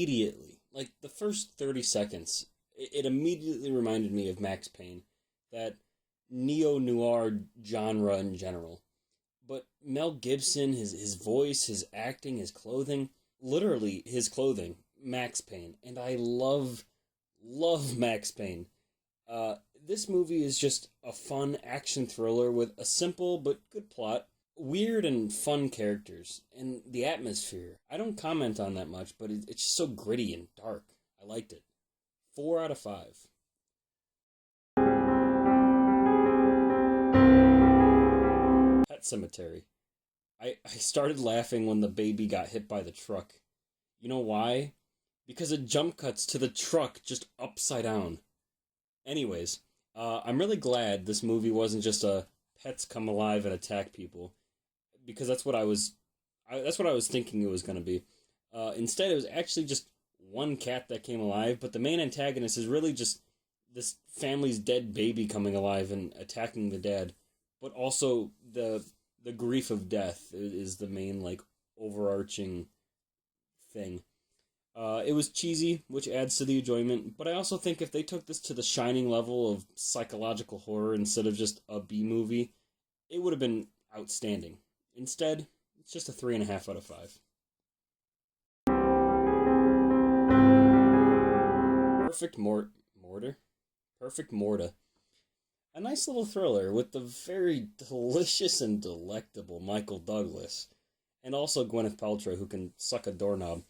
immediately, like the first 30 seconds, it immediately reminded me of Max Payne, that neo-noir genre in general. But Mel Gibson, his voice, his acting, his clothing, literally his clothing, Max Payne. And I love Max Payne. This movie is just a fun action thriller with a simple but good plot, weird and fun characters, and the atmosphere. I don't comment on that much, but it's just so gritty and dark. I liked it. 4 out of 5. Pet Cemetery. I started laughing when the baby got hit by the truck. You know why? Because it jump cuts to the truck just upside down. Anyways, I'm really glad this movie wasn't just a pets come alive and attack people, because that's what I was thinking it was going to be. Instead, it was actually just one cat that came alive, but the main antagonist is really just this family's dead baby coming alive and attacking the dad. But also the grief of death is the main, like, overarching thing. It was cheesy, which adds to the enjoyment, but I also think if they took this to the Shining level of psychological horror instead of just a B movie, it would have been outstanding. Instead, it's just a 3.5 out of 5. Perfect Morta. A nice little thriller with the very delicious and delectable Michael Douglas, and also Gwyneth Paltrow, who can suck a doorknob.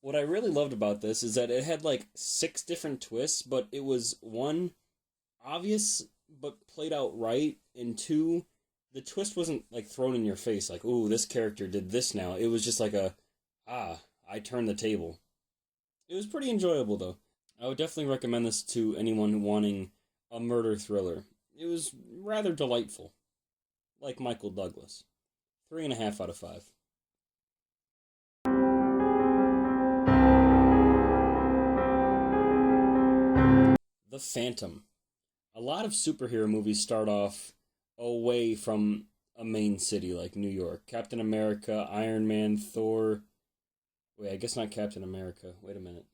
What I really loved about this is that it had like 6 different twists, but it was, 1, obvious but played out right, and 2, the twist wasn't like thrown in your face, like, ooh, this character did this now. It was just like I turned the table. It was pretty enjoyable though. I would definitely recommend this to anyone wanting a murder thriller. It was rather delightful. Like Michael Douglas. 3.5 out of 5. The Phantom. A lot of superhero movies start off away from a main city like New York. Captain America, Iron Man, Thor. Wait, I guess not Captain America. Wait a minute.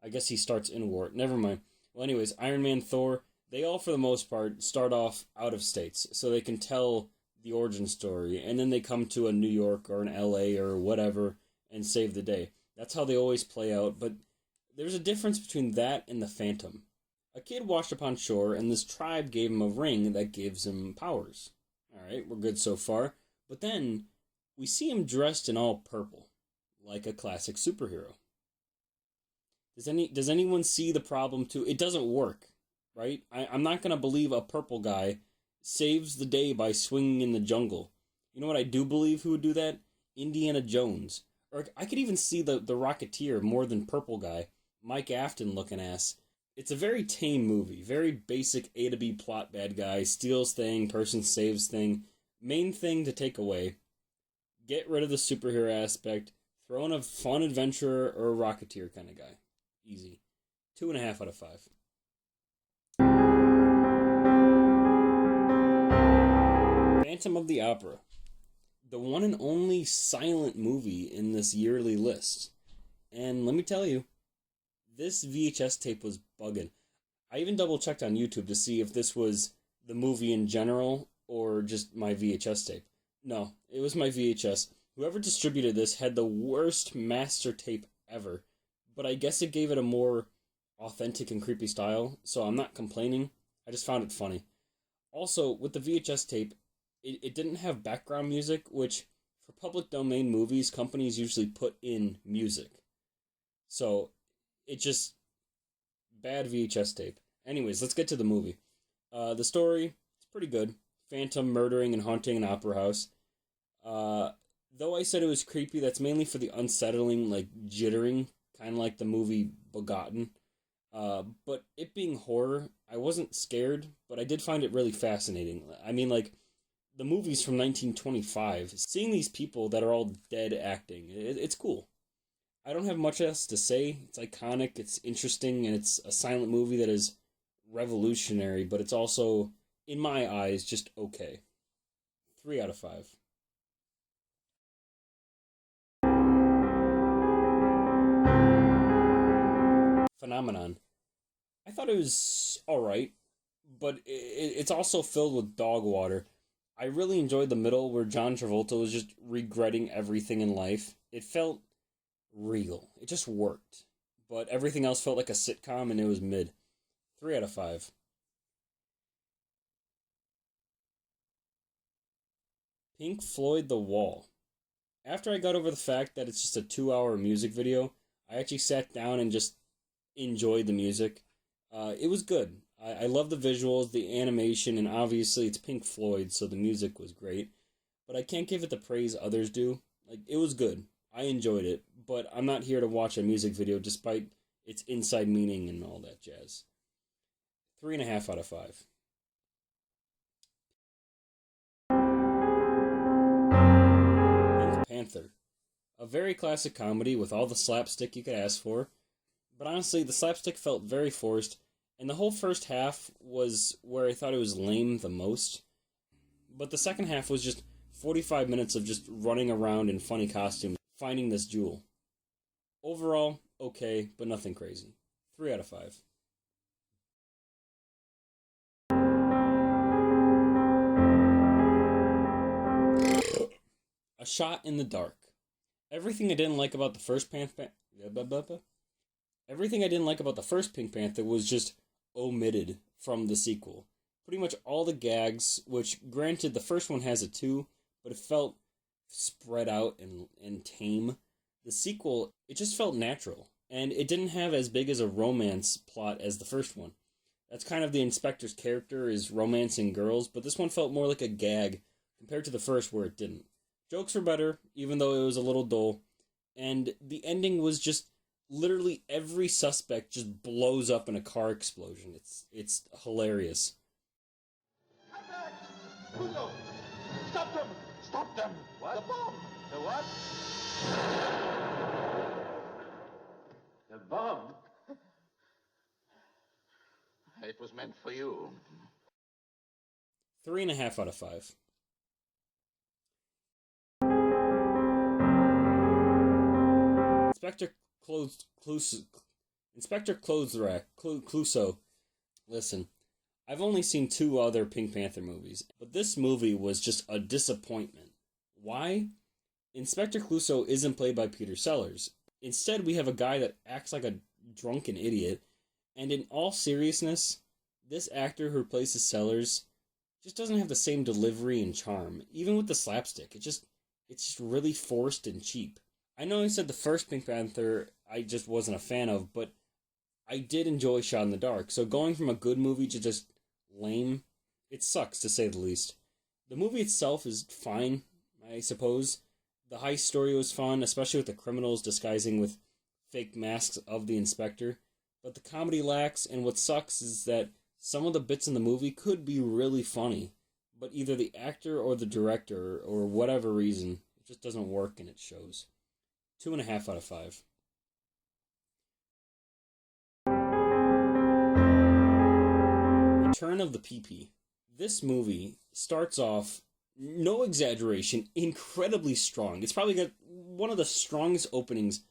I guess he starts in war. Never mind. Well, anyways, Iron Man, Thor, they all, for the most part, start off out of states, so they can tell the origin story, and then they come to a New York or an LA or whatever and save the day. That's how they always play out, but there's a difference between that and the Phantom. A kid washed up on shore, and this tribe gave him a ring that gives him powers. Alright, we're good so far. But then, we see him dressed in all purple, like a classic superhero. Does anyone see the problem too? It doesn't work, right? I'm not going to believe a purple guy saves the day by swinging in the jungle. You know what I do believe who would do that? Indiana Jones. Or I could even see the Rocketeer more than purple guy. Mike Afton looking ass. It's a very tame movie. Very basic A to B plot, bad guy. Steals thing, person saves thing. Main thing to take away. Get rid of the superhero aspect. Throw in a fun adventurer or a Rocketeer kind of guy. Easy. 2.5 out of 5. Phantom of the Opera. The one and only silent movie in this yearly list. And let me tell you, this VHS tape was bugging. I even double checked on YouTube to see if this was the movie in general or just my VHS tape. No, it was my VHS. Whoever distributed this had the worst master tape ever. But I guess it gave it a more authentic and creepy style, so I'm not complaining. I just found it funny. Also, with the VHS tape, it didn't have background music, which, for public domain movies, companies usually put in music. So, it just... bad VHS tape. Anyways, let's get to the movie. The story, it's pretty good. Phantom murdering and haunting an opera house. Though I said it was creepy, that's mainly for the unsettling, like, jittering, kind of like the movie Begotten. But it being horror, I wasn't scared, but I did find it really fascinating. I mean, like, the movie's from 1925. Seeing these people that are all dead acting, it's cool. I don't have much else to say. It's iconic, it's interesting, and it's a silent movie that is revolutionary, but it's also, in my eyes, just okay. 3 out of 5. phenomenon. I thought it was alright, but it's also filled with dog water. I really enjoyed the middle where John Travolta was just regretting everything in life. It felt real. It just worked. But everything else felt like a sitcom and it was mid. 3 out of 5. Pink Floyd The Wall. After I got over the fact that it's just a 2-hour music video, I actually sat down and just enjoyed the music. It was good. I love the visuals, the animation, and obviously it's Pink Floyd, so the music was great. But I can't give it the praise others do. Like, it was good. I enjoyed it, but I'm not here to watch a music video despite its inside meaning and all that jazz. 3.5 out of 5. Pink Panther. A very classic comedy with all the slapstick you could ask for, but honestly, the slapstick felt very forced, and the whole first half was where I thought it was lame the most. But the second half was just 45 minutes of just running around in funny costumes, finding this jewel. Overall, okay, but nothing crazy. 3 out of 5. A Shot in the Dark. Everything I didn't like about the first Everything I didn't like about the first Pink Panther was just omitted from the sequel. Pretty much all the gags, which granted the first one has it too, but it felt spread out and tame. The sequel, it just felt natural, and it didn't have as big as a romance plot as the first one. That's kind of the inspector's character, is romancing girls, but this one felt more like a gag compared to the first where it didn't. Jokes were better, even though it was a little dull, and the ending was just literally every suspect just blows up in a car explosion. It's hilarious. Pluto! Stop them! Stop them! What? The bomb! The what? The bomb? It was meant for you. 3.5 out of 5. Inspector Clouseau. Listen, I've only seen 2 other Pink Panther movies, but this movie was just a disappointment. Why? Inspector Clouseau isn't played by Peter Sellers. Instead, we have a guy that acts like a drunken idiot, and in all seriousness, this actor who replaces Sellers just doesn't have the same delivery and charm. Even with the slapstick, it's just really forced and cheap. I know I said the first Pink Panther I just wasn't a fan of, but I did enjoy Shot in the Dark, so going from a good movie to just lame, it sucks to say the least. The movie itself is fine, I suppose. The heist story was fun, especially with the criminals disguising with fake masks of the inspector, but the comedy lacks, and what sucks is that some of the bits in the movie could be really funny, but either the actor or the director, or whatever reason, it just doesn't work and it shows. 2.5 out of 5. Return of the PP. This movie starts off, no exaggeration, incredibly strong. It's probably got one of the strongest openings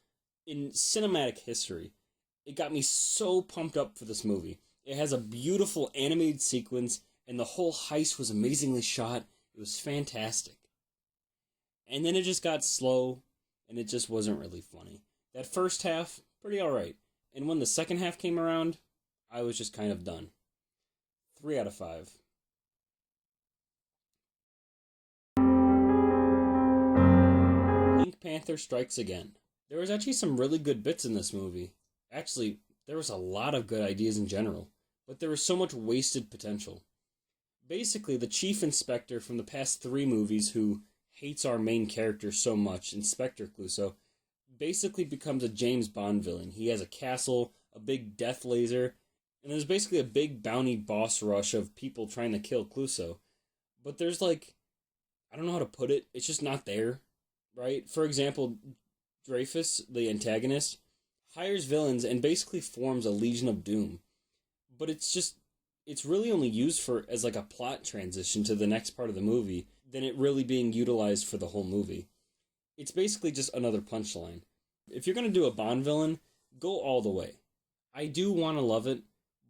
in cinematic history. It got me so pumped up for this movie. It has a beautiful animated sequence, and the whole heist was amazingly shot. It was fantastic. And then it just got slow, and it just wasn't really funny. That first half, pretty alright. And when the second half came around, I was just kind of done. 3 out of 5. Pink Panther Strikes Again. There was actually some really good bits in this movie. Actually, there was a lot of good ideas in general, but there was so much wasted potential. Basically, the chief inspector from the past 3 movies who hates our main character so much, Inspector Clouseau, basically becomes a James Bond villain. He has a castle, a big death laser, and there's basically a big bounty boss rush of people trying to kill Clouseau. But there's I don't know how to put it, it's just not there, right? For example, Dreyfus, the antagonist, hires villains and basically forms a Legion of Doom. But it's really only used as a plot transition to the next part of the movie than it really being utilized for the whole movie. It's basically just another punchline. If you're going to do a Bond villain, go all the way. I do want to love it,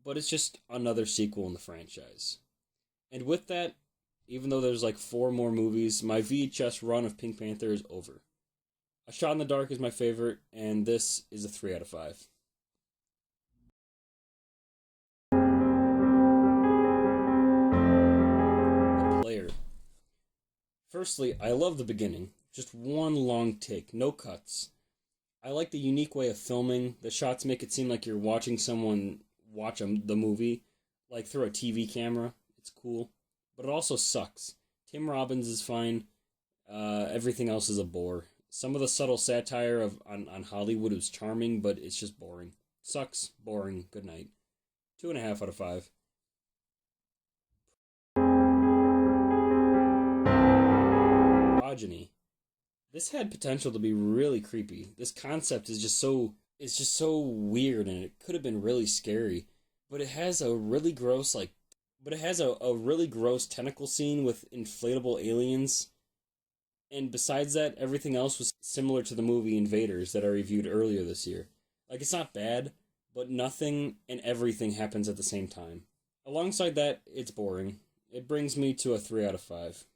but it's just another sequel in the franchise. And with that, even though there's like 4 more movies, my VHS run of Pink Panther is over. A Shot in the Dark is my favorite, and this is a 3 out of 5. The Player. Firstly, I love the beginning. Just one long take, no cuts. I like the unique way of filming. The shots make it seem like you're watching someone watch the movie, like through a TV camera. It's cool. But it also sucks. Tim Robbins is fine. Everything else is a bore. Some of the subtle satire on Hollywood is charming, but it's just boring. Sucks. Boring. Good night. 2.5 out of 5. Progeny. This had potential to be really creepy. This concept is just so weird, and it could have been really scary. But it has a really gross a really gross tentacle scene with inflatable aliens. And besides that, everything else was similar to the movie Invaders that I reviewed earlier this year. Like, it's not bad, but nothing and everything happens at the same time. Alongside that, it's boring. It brings me to a 3 out of 5.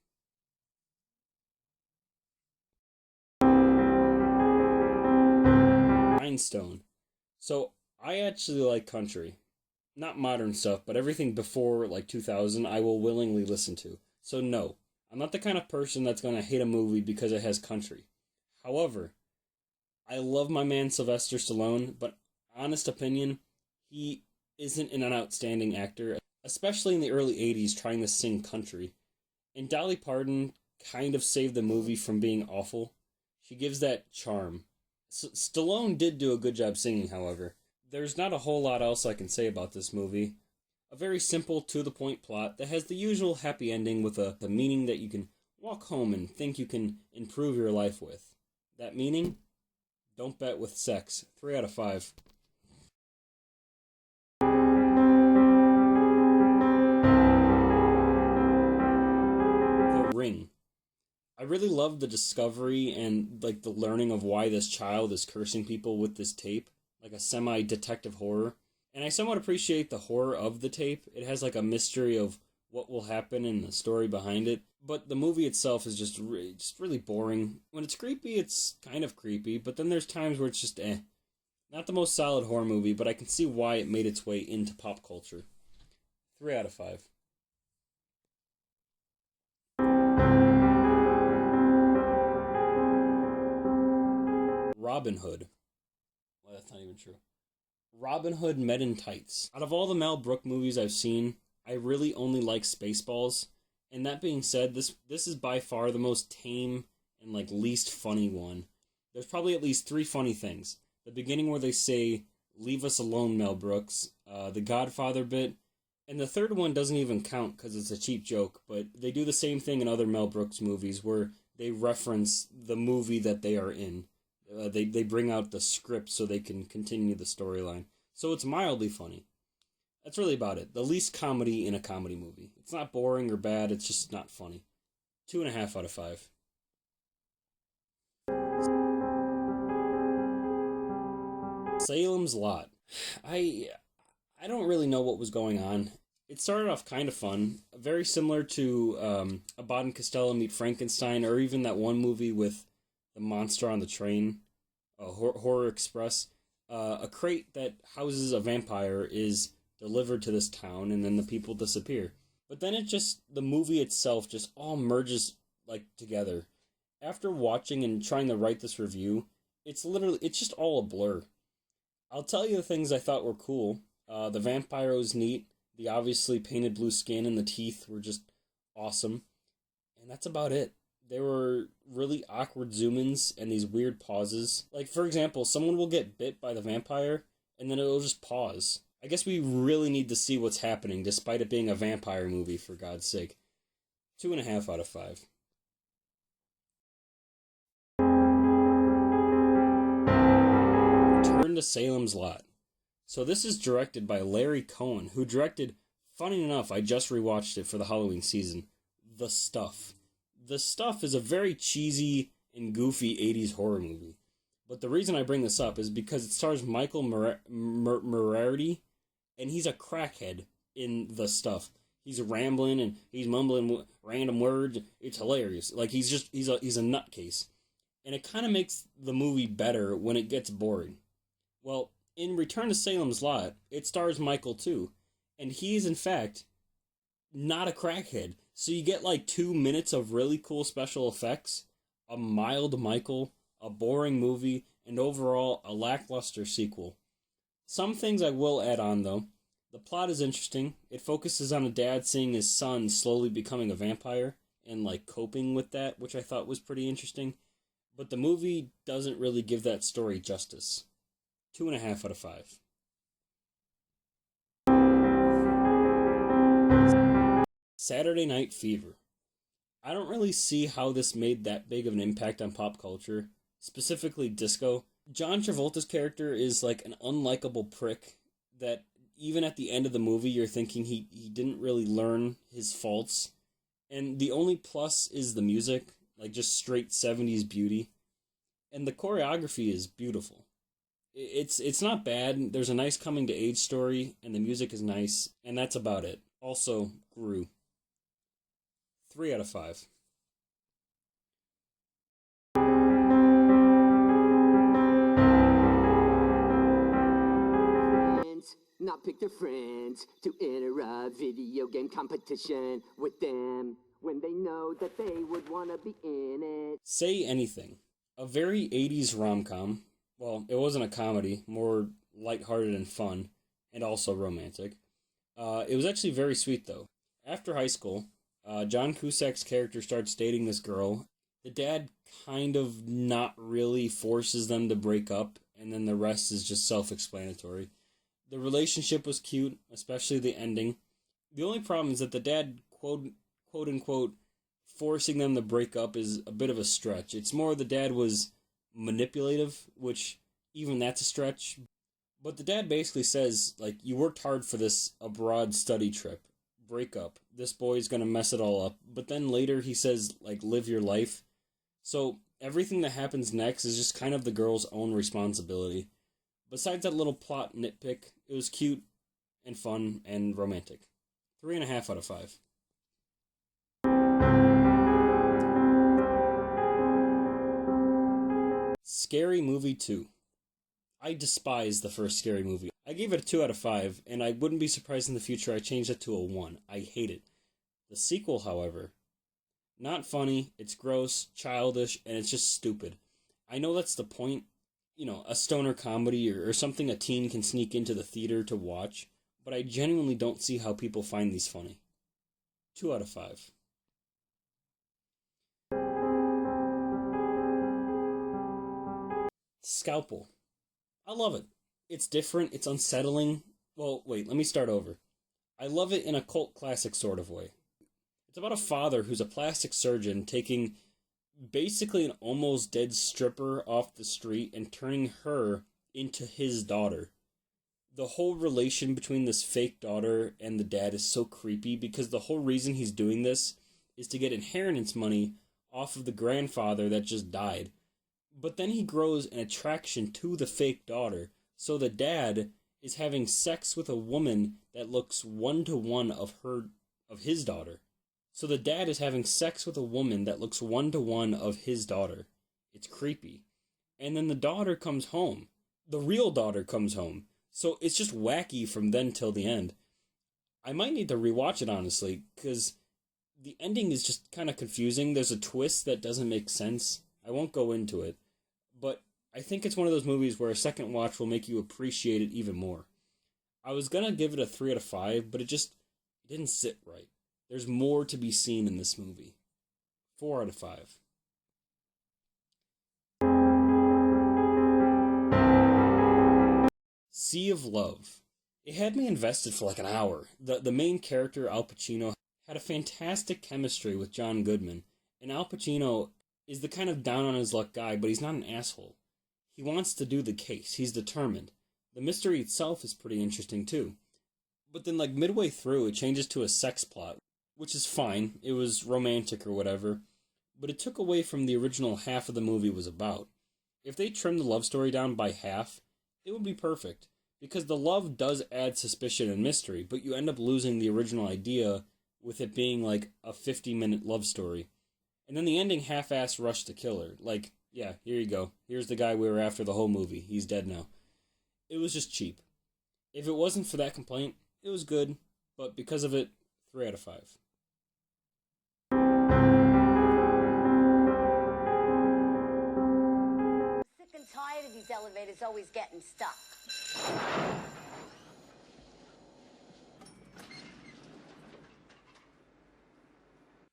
Rhinestone. So, I actually like country. Not modern stuff, but everything before, like, 2000, I will willingly listen to. So, no. I'm not the kind of person that's going to hate a movie because it has country. However, I love my man Sylvester Stallone, but honest opinion, he isn't an outstanding actor, especially in the early 80s trying to sing country. And Dolly Parton kind of saved the movie from being awful. She gives that charm. Stallone did do a good job singing, however. There's not a whole lot else I can say about this movie. A very simple, to-the-point plot that has the usual happy ending with a meaning that you can walk home and think you can improve your life with. That meaning? Don't bet with sex. 3 out of 5. The Ring. I really love the discovery and like the learning of why this child is cursing people with this tape, like a semi-detective horror. And I somewhat appreciate the horror of the tape. It has like a mystery of what will happen and the story behind it. But the movie itself is just really boring. When it's creepy, it's kind of creepy. But then there's times where it's just Not the most solid horror movie, but I can see why it made its way into pop culture. 3 out of 5. Robin Hood. Well, that's not even true. Robin Hood Men in Tights. Out of all the Mel Brooks movies I've seen, I really only like Spaceballs. And that being said, this is by far the most tame and like least funny one. There's probably at least 3 funny things. The beginning where they say, "Leave us alone, Mel Brooks," the Godfather bit, and the third one doesn't even count because it's a cheap joke, but they do the same thing in other Mel Brooks movies where they reference the movie that they are in. They bring out the script so they can continue the storyline. So it's mildly funny. That's really about it. The least comedy in a comedy movie. It's not boring or bad, it's just not funny. 2.5 out of 5. Salem's Lot. I don't really know what was going on. It started off kind of fun, very similar to Abbott and Costello Meet Frankenstein, or even that one movie with the monster on the train, Horror Express. A crate that houses a vampire is delivered to this town, and then the people disappear. But then the movie itself just all merges like together. After watching and trying to write this review, it's just all a blur. I'll tell you the things I thought were cool. The vampire was neat. The obviously painted blue skin and the teeth were just awesome. And that's about it. There were really awkward zoom-ins and these weird pauses. Like, for example, someone will get bit by the vampire, and then it'll just pause. I guess we really need to see what's happening, despite it being a vampire movie, for God's sake. 2.5 out of 5. Return to Salem's Lot. So this is directed by Larry Cohen, who directed, funny enough, I just rewatched it for the Halloween season, The Stuff. The Stuff is a very cheesy and goofy 80s horror movie. But the reason I bring this up is because it stars Michael Moriarty, and he's a crackhead in the stuff. He's rambling and he's mumbling random words. It's hilarious. Like he's a nutcase, and it kind of makes the movie better when it gets boring. Well, in Return to Salem's Lot, it stars Michael too, and he's in fact not a crackhead. So you get like 2 minutes of really cool special effects, a mild Michael, a boring movie, and overall a lackluster sequel. Some things I will add on though. The plot is interesting. It focuses on a dad seeing his son slowly becoming a vampire and like coping with that, which I thought was pretty interesting. But the movie doesn't really give that story justice. 2.5 out of 5. Saturday Night Fever. I don't really see how this made that big of an impact on pop culture, specifically disco. John Travolta's character is like an unlikable prick that even at the end of the movie you're thinking he didn't really learn his faults. And the only plus is the music, like just straight 70s beauty. And the choreography is beautiful. It's not bad. There's a nice coming to age story, and the music is nice, and that's about it. Also, Gru. 3 out of 5. Not pick their friends to enter a video game competition with them when they know that they would want to be in it. Say Anything. A very 80s rom-com. Well, it wasn't a comedy, more lighthearted and fun, and also romantic. It was actually very sweet, though. After high school, John Cusack's character starts dating this girl. The dad kind of not really forces them to break up, and then the rest is just self-explanatory. The relationship was cute, especially the ending. The only problem is that the dad, quote unquote, forcing them to break up is a bit of a stretch. It's more the dad was manipulative, which even that's a stretch. But the dad basically says, like, you worked hard for this abroad study trip. Break up. This boy's gonna mess it all up. But then later he says, like, live your life. So everything that happens next is just kind of the girl's own responsibility. Besides that little plot nitpick, it was cute and fun and romantic. 3.5 out of 5. Scary Movie 2. I despise the first Scary Movie. I gave it a 2 out of 5, and I wouldn't be surprised in the future I changed it to a 1. I hate it. The sequel, however, not funny, it's gross, childish, and it's just stupid. I know that's the point. You know, a stoner comedy or something a teen can sneak into the theater to watch, but I genuinely don't see how people find these funny. 2 out of 5. Scalpel. I love it. It's different, it's unsettling. Well, wait, let me start over. I love it in a cult classic sort of way. It's about a father who's a plastic surgeon taking basically an almost dead stripper off the street and turning her into his daughter. The whole relation between this fake daughter and the dad is so creepy because the whole reason he's doing this is to get inheritance money off of the grandfather that just died. But then he grows an attraction to the fake daughter, so the dad is having sex with a woman that looks 1-to-1 of his daughter. So the dad is having sex with a woman that looks 1-to-1 of his daughter. It's creepy. And then the daughter comes home. The real daughter comes home. So it's just wacky from then till the end. I might need to rewatch it, honestly, because the ending is just kind of confusing. There's a twist that doesn't make sense. I won't go into it. But I think it's one of those movies where a second watch will make you appreciate it even more. I was going to give it a 3 out of 5, but it didn't sit right. There's more to be seen in this movie. 4 out of 5. Sea of Love. It had me invested for like an hour. The main character, Al Pacino, had a fantastic chemistry with John Goodman. And Al Pacino is the kind of down-on-his-luck guy, but he's not an asshole. He wants to do the case. He's determined. The mystery itself is pretty interesting, too. But then, like, midway through, it changes to a sex plot, which is fine. It was romantic or whatever. But it took away from the original half of the movie was about. If they trim the love story down by half, it would be perfect. Because the love does add suspicion and mystery, but you end up losing the original idea with it being like a 50-minute love story. And then the ending half-ass rush to kill her. Like, yeah, here you go. Here's the guy we were after the whole movie. He's dead now. It was just cheap. If it wasn't for that complaint, it was good. But because of it, 3 out of 5. Sick and tired of these elevators always getting stuck.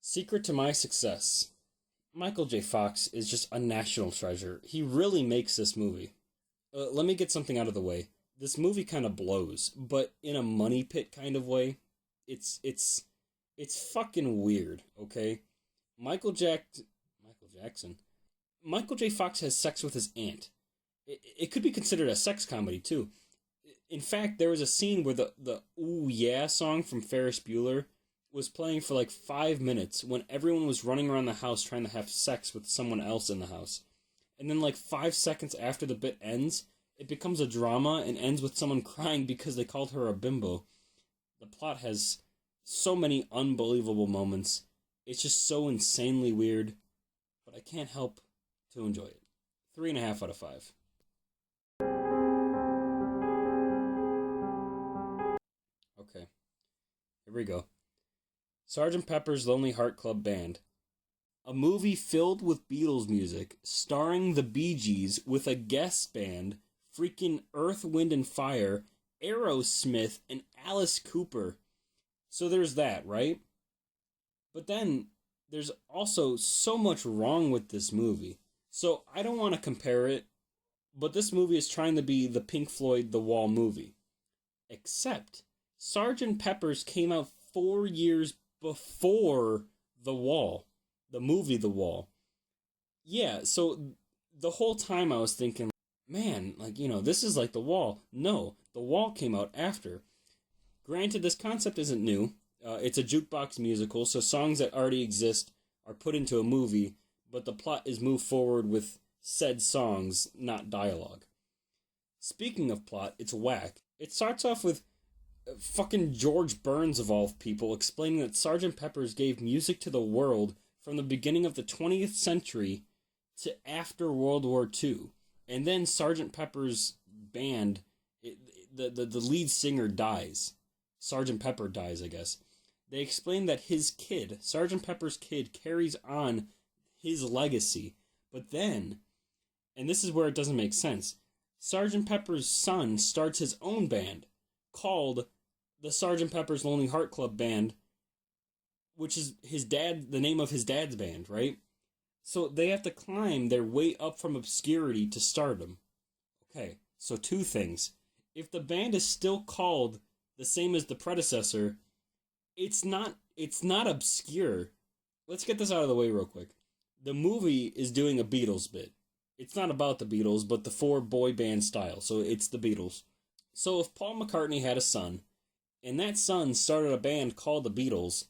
Secret to my success. Michael J. Fox is just a national treasure. He really makes this movie. Let me get something out of the way. This movie kind of blows, but in a money pit kind of way. It's fucking weird, okay? Michael J. Fox has sex with his aunt. It could be considered a sex comedy, too. In fact, there was a scene where the Ooh Yeah song from Ferris Bueller was playing for like 5 minutes when everyone was running around the house trying to have sex with someone else in the house. And then like 5 seconds after the bit ends, it becomes a drama and ends with someone crying because they called her a bimbo. The plot has so many unbelievable moments. It's just so insanely weird, but I can't help to enjoy it. 3.5 out of 5. Okay, here we go. Sgt. Pepper's Lonely Heart Club Band. A movie filled with Beatles music, starring the Bee Gees with a guest band, freaking Earth, Wind & Fire, Aerosmith, and Alice Cooper. So there's that, right? But then, there's also so much wrong with this movie. So I don't want to compare it, but this movie is trying to be the Pink Floyd The Wall movie. Except, Sgt. Pepper's came out 4 years before The Wall. The movie The Wall. Yeah, so the whole time I was thinking, man, like, you know, this is like The Wall. No, The Wall came out after. Granted, this concept isn't new. It's a jukebox musical, so songs that already exist are put into a movie, but the plot is moved forward with said songs, not dialogue. Speaking of plot, it's whack. It starts off with fucking George Burns, of all people, explaining that Sgt. Pepper's gave music to the world from the beginning of the 20th century to after World War II. And then Sgt. Pepper's band, the lead singer dies. Sgt. Pepper dies, I guess. They explain that his kid, Sgt. Pepper's kid, carries on his legacy. But then, and this is where it doesn't make sense, Sgt. Pepper's son starts his own band called the Sgt. Pepper's Lonely Heart Club Band, which is the name of his dad's band, right? So they have to climb their way up from obscurity to stardom. Okay, so 2 things. If the band is still called the same as the predecessor, it's not obscure. Let's get this out of the way real quick. The movie is doing a Beatles bit. It's not about the Beatles, but the 4 boy band style, so it's the Beatles. So if Paul McCartney had a son, and that son started a band called the Beatles,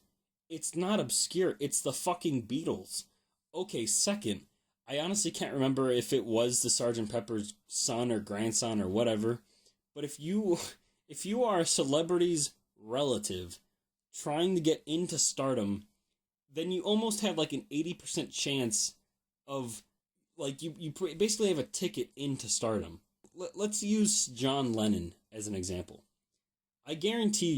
it's not obscure, it's the fucking Beatles. Okay, second, I honestly can't remember if it was the Sgt. Pepper's son or grandson or whatever, but if you are a celebrity's relative trying to get into stardom, then you almost have like an 80% chance of, like, you basically have a ticket into stardom. Let's use John Lennon as an example. I guarantee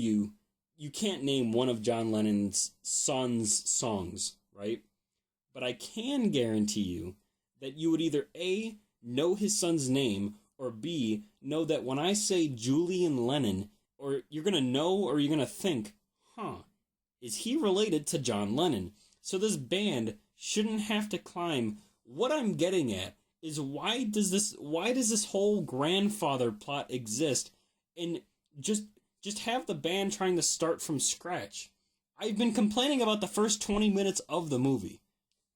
you can't name one of John Lennon's son's songs, right? But I can guarantee you that you would either A, know his son's name, or B, know that when I say Julian Lennon, or you're going to know or you're going to think, is he related to John Lennon? So this band shouldn't have to climb. What I'm getting at is why does this whole grandfather plot exist, and just have the band trying to start from scratch? I've been complaining about the first 20 minutes of the movie.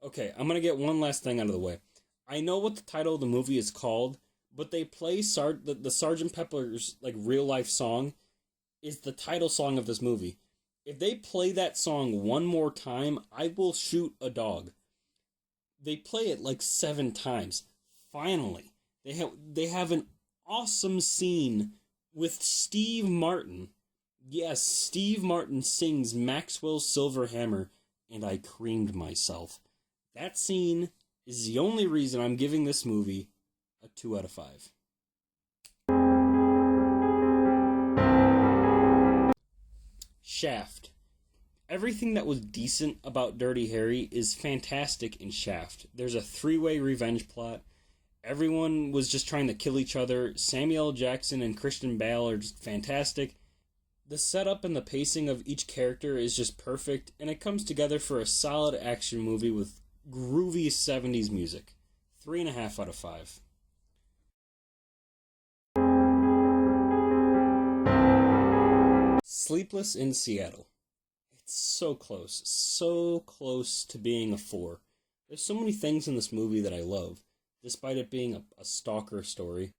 Okay, I'm gonna get one last thing out of the way. I know what the title of the movie is called, but they play the Sgt. Pepper's like real life song is the title song of this movie. If they play that song one more time, I will shoot a dog. They play it like 7 times. finally, they have an awesome scene with Steve Martin. Yes, Steve Martin sings Maxwell's Silver Hammer, and I creamed myself. That scene is the only reason I'm giving this movie a 2 out of 5. Shaft. Everything that was decent about Dirty Harry is fantastic in Shaft. There's a 3-way revenge plot. Everyone was just trying to kill each other. Samuel L. Jackson and Christian Bale are just fantastic. The setup and the pacing of each character is just perfect, and it comes together for a solid action movie with groovy 70s music. 3.5 out of 5. Sleepless in Seattle. It's so close to being a 4. There's so many things in this movie that I love, despite it being a stalker story.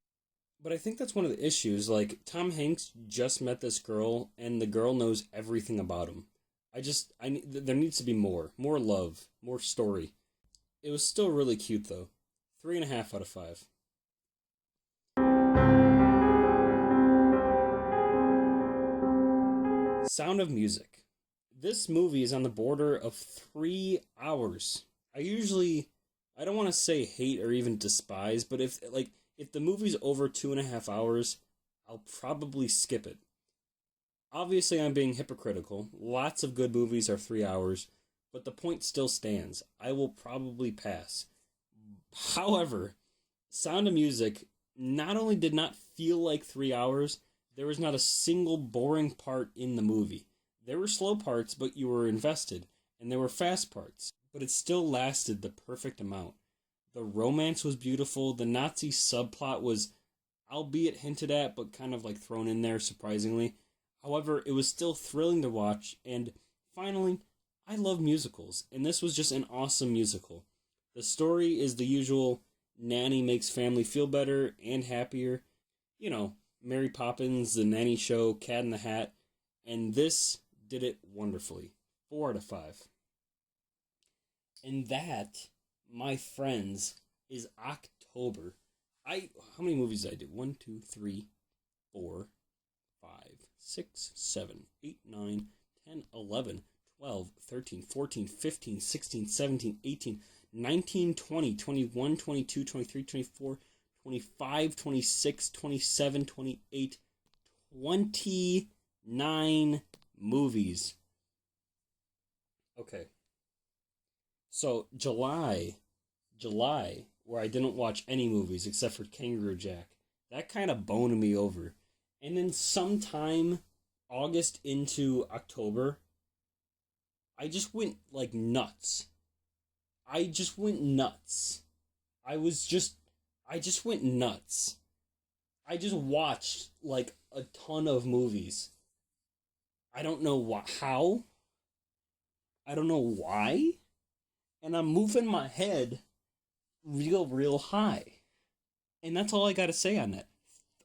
But I think that's one of the issues. Like, Tom Hanks just met this girl, and the girl knows everything about him. There needs to be more love, more story. It was still really cute, though. 3.5 out of 5. Sound of Music. This movie is on the border of 3 hours. I don't want to say hate or even despise, but if the movie's over 2.5 hours, I'll probably skip it. Obviously, I'm being hypocritical. Lots of good movies are 3 hours, but the point still stands. I will probably pass. However, Sound of Music not only did not feel like 3 hours, there was not a single boring part in the movie. There were slow parts, but you were invested, and there were fast parts, but it still lasted the perfect amount. The romance was beautiful. The Nazi subplot was, albeit hinted at, but kind of like thrown in there surprisingly. However, it was still thrilling to watch, and finally, I love musicals, and this was just an awesome musical. The story is the usual nanny makes family feel better and happier. You know, Mary Poppins, The Nanny Show, Cat in the Hat, and this did it wonderfully. 4 out of 5. And that, my friends, is October. How many movies did I do? 1, 2, 3, 4, 5, 6, 7, 8, 9, 10, 11, 12, 13, 14, 15, 16, 17, 18, 19, 20, 21, 22, 23, 24, 25, 26, 27, 28, 29 movies. Okay. So, July, where I didn't watch any movies except for Kangaroo Jack, that kind of boned me over. And then sometime August into October, I just went like nuts. I just went nuts. I just watched like a ton of movies. I don't know how. I don't know why. And I'm moving my head real high. And that's all I gotta say on that.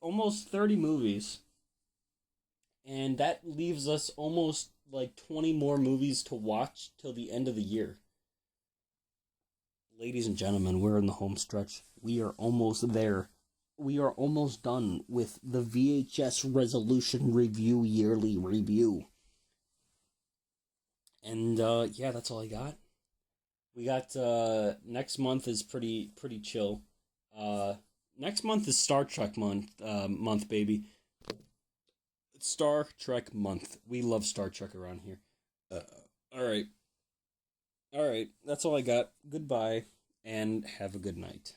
Almost 30 movies. And that leaves us almost like 20 more movies to watch till the end of the year. Ladies and gentlemen, we're in the home stretch. We are almost there. We are almost done with the VHS Resolution Review Yearly Review. And, yeah, that's all I got. We got, next month is pretty chill. Next month is Star Trek month, baby. Star Trek month. We love Star Trek around here. Alright. That's all I got. Goodbye, and have a good night.